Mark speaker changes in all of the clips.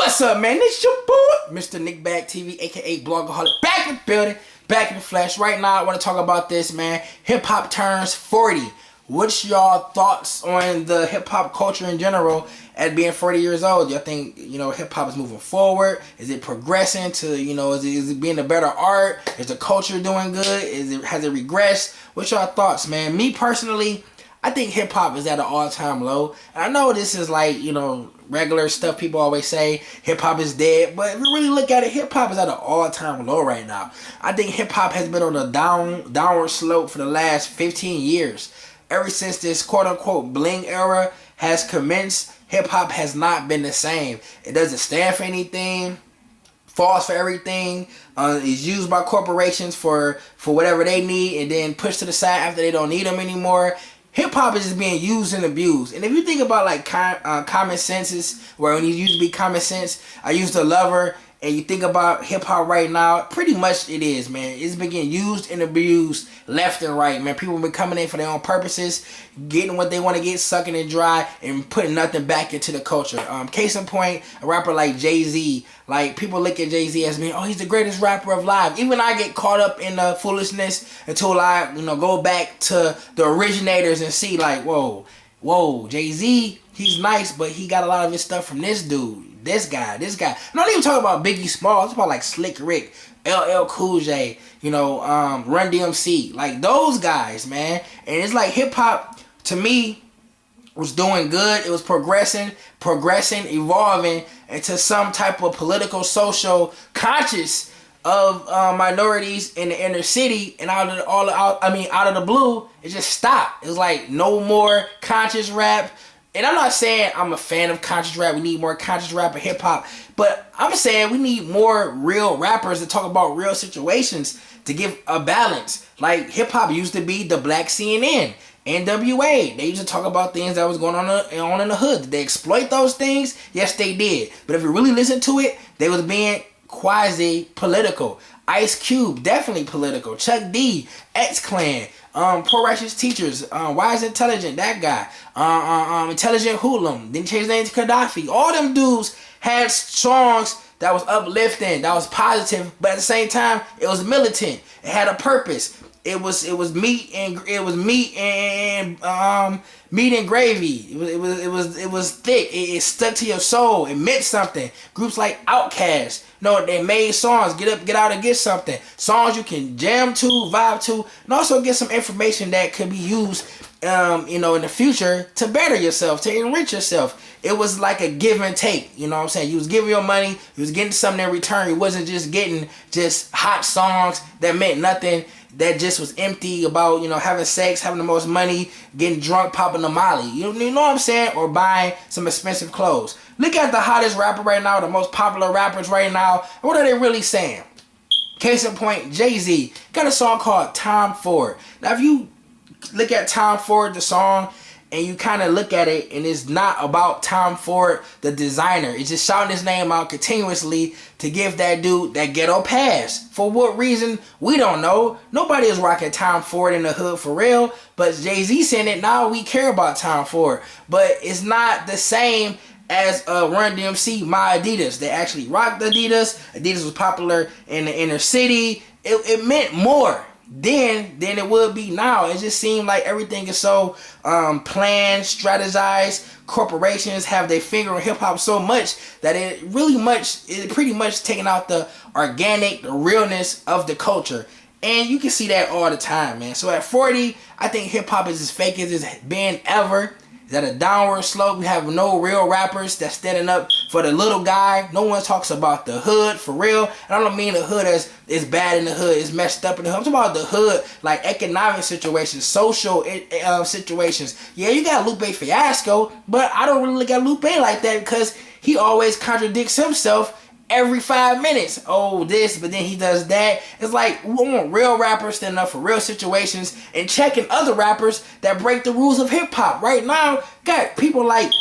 Speaker 1: What's up, man? It's your boy, Mr. NIKBAGTV, aka Blogaholic, back in the building, back in the flesh. Right now, I want to talk about this, man. Hip hop turns 40. What's y'all thoughts on the hip hop culture in general at being 40 years old? Y'all think, hip hop is moving forward? Is it progressing to, is it being a better art? Is the culture doing good? Has it regressed? What's y'all thoughts, man? Me personally, I think hip hop is at an all-time low. And I know this is like, regular stuff people always say, hip hop is dead. But if you really look at it, hip hop is at an all-time low right now. I think hip hop has been on a downward slope for the last 15 years. Ever since this quote-unquote bling era has commenced, hip hop has not been the same. It doesn't stand for anything, falls for everything, is used by corporations for whatever they need, and then pushed to the side after they don't need them anymore. Hip-hop is just being used and abused. And if you think about like common senses, where when you used to be common sense, I used to lover, and you think about hip-hop right now, pretty much it is, man. It's been getting used and abused left and right, man. People have been coming in for their own purposes, getting what they want to get, sucking it dry, and putting nothing back into the culture. Case in point, a rapper like Jay-Z. Like, people look at Jay-Z as being, oh, he's the greatest rapper alive. Even I get caught up in the foolishness until I, go back to the originators and see, like, whoa, Jay-Z, he's nice, but he got a lot of his stuff from this dude. This guy. I'm not even talking about Biggie Smalls. It's about like Slick Rick, LL Cool J, Run DMC. Like those guys, man. And it's like hip hop, to me, was doing good. It was progressing, evolving into some type of political, social conscious of minorities in the inner city, and out of the blue, it just stopped. It was like no more conscious rap. And I'm not saying I'm a fan of conscious rap. We need more conscious rap and hip hop. But I'm saying we need more real rappers to talk about real situations to give a balance. Like hip hop used to be the black CNN, NWA. They used to talk about things that was going on in the hood. Did they exploit those things? Yes, they did. But if you really listen to it, they was being quasi-political. Ice Cube, definitely political. Chuck D, X-Clan, Poor Righteous Teachers, Wise Intelligent, that guy, Intelligent Hoodlum, then changed his name to Gaddafi. All them dudes had songs that was uplifting, that was positive, but at the same time, it was militant. It had a purpose. It was meat and gravy. It was thick. It stuck to your soul. It meant something. Groups like Outkast, they made songs. Get up, get out, and get something. Songs you can jam to, vibe to, and also get some information that could be used, in the future to better yourself, to enrich yourself. It was like a give and take. You know what I'm saying? You was giving your money. You was getting something in return. You wasn't just getting just hot songs that meant nothing. That just was empty about, having sex, having the most money, getting drunk, popping a Molly. You know what I'm saying? Or buying some expensive clothes. Look at the hottest rapper right now, the most popular rappers right now. What are they really saying? Case in point, Jay-Z got a song called Tom Ford. Now, if you look at Tom Ford, the song, and you kind of look at it, and it's not about Tom Ford, the designer. It's just shouting his name out continuously to give that dude that ghetto pass. For what reason? We don't know. Nobody is rocking Tom Ford in the hood for real. But Jay-Z saying it, now we care about Tom Ford. But it's not the same as Run DMC, My Adidas. They actually rocked Adidas. Adidas was popular in the inner city. It meant more then it would be now. It just seemed like everything is so planned, strategized. Corporations have their finger on hip hop so much that it pretty much taking out the organic, the realness of the culture. And you can see that all the time, man. So at 40, I think hip hop is as fake as it's been ever. It's at a downward slope. We have no real rappers that's standing up for the little guy. No one talks about the hood for real. And I don't mean the hood as it's bad in the hood, it's messed up in the hood. I'm talking about the hood, like economic situations, social situations. Yeah, you got Lupe Fiasco, but I don't really look at Lupe like that because he always contradicts himself every 5 minutes. Oh, this, but then he does that. It's like we want real rappers standing up for real situations and checking other rappers that break the rules of hip hop. Right now, got people like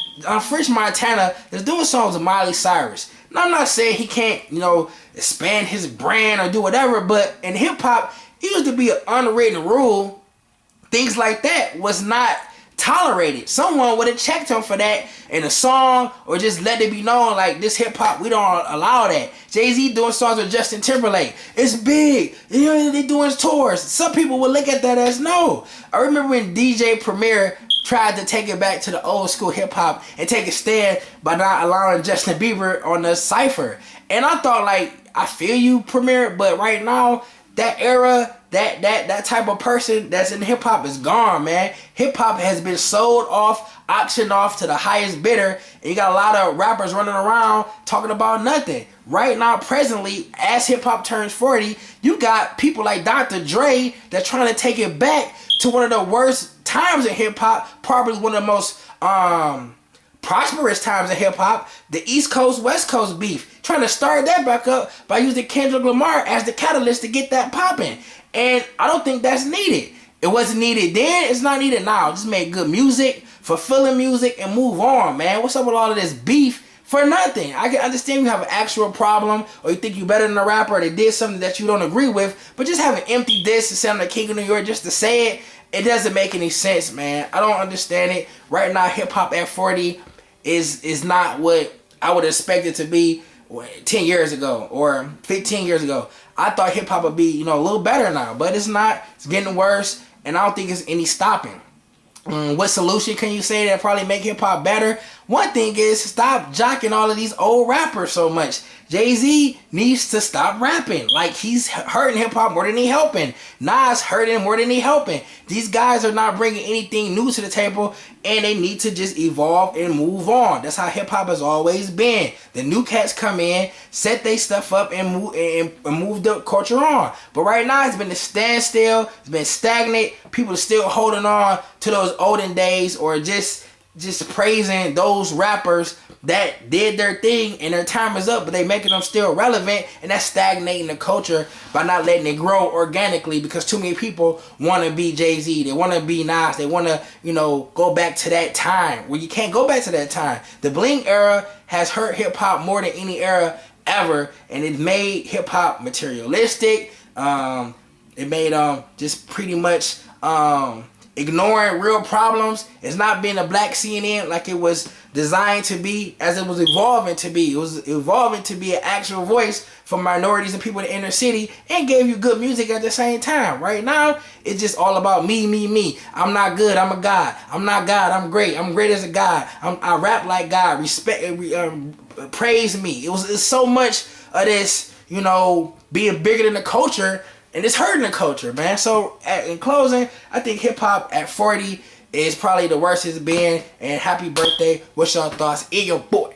Speaker 1: French Montana that's doing songs with Miley Cyrus. Now, I'm not saying he can't, expand his brand or do whatever, but in hip hop, it used to be an unwritten rule. Things like that was not tolerate it. Someone would have checked him for that in a song, or just let it be known like, this hip hop, we don't allow that. Jay-Z doing songs with Justin Timberlake, it's big. You know, they doing tours. Some people would look at that as no. I remember when DJ Premier tried to take it back to the old school hip hop and take a stand by not allowing Justin Bieber on the cypher. And I thought, like, I feel you, Premier, but right now, that era, that type of person that's in hip hop is gone, man. Hip hop has been sold off, auctioned off to the highest bidder, and you got a lot of rappers running around talking about nothing. Right now, presently, as hip hop turns 40, you got people like Dr. Dre that's trying to take it back to one of the worst times in hip hop, probably one of the most prosperous times in hip hop, the East Coast West Coast beef, trying to start that back up by using Kendrick Lamar as the catalyst to get that popping. And I don't think that's needed. It wasn't needed then, it's not needed now. Just make good music, fulfilling music, and move on, man. What's up with all of this beef for nothing? I can understand you have an actual problem, or you think you're better than a rapper, or they did something that you don't agree with, but just have an empty diss to sound like King of New York just to say it, it doesn't make any sense, man. I don't understand it. Right now, hip hop at 40 is not what I would expect it to be 10 years ago or 15 years ago. I thought hip hop would be, you know, a little better now, but it's not. It's getting worse, and I don't think it's any stopping. What solution can you say that probably make hip hop better? One thing is stop jocking all of these old rappers so much. Jay-Z needs to stop rapping. Like, he's hurting hip hop more than he helping. Nas hurting more than he helping. These guys are not bringing anything new to the table, and they need to just evolve and move on. That's how hip hop has always been. The new cats come in, set their stuff up, and move the culture on. But right now, it's been a standstill. It's been stagnant. People are still holding on to those olden days, or just praising those rappers that did their thing and their time is up, but they making them still relevant, and that's stagnating the culture by not letting it grow organically, because too many people want to be Jay-Z, they want to be Nas, they want to, you know, go back to that time. Well, you can't go back to that time. The bling era has hurt hip-hop more than any era ever, and it made hip-hop materialistic. It made just pretty much ignoring real problems. It's not being a black CNN like it was designed to be, as it was evolving to be. It was evolving to be an actual voice for minorities and people in the inner city, and gave you good music at the same time. Right now, it's just all about me, me, me. I'm not good, I'm a God. I'm not God, I'm great. I'm great as a God. I rap like God. Praise me. It's so much of this, you know, being bigger than the culture, and it's hurting the culture, man. So, in closing, I think hip-hop at 40 is probably the worst it's been. And happy birthday. What's your thoughts? In your boy.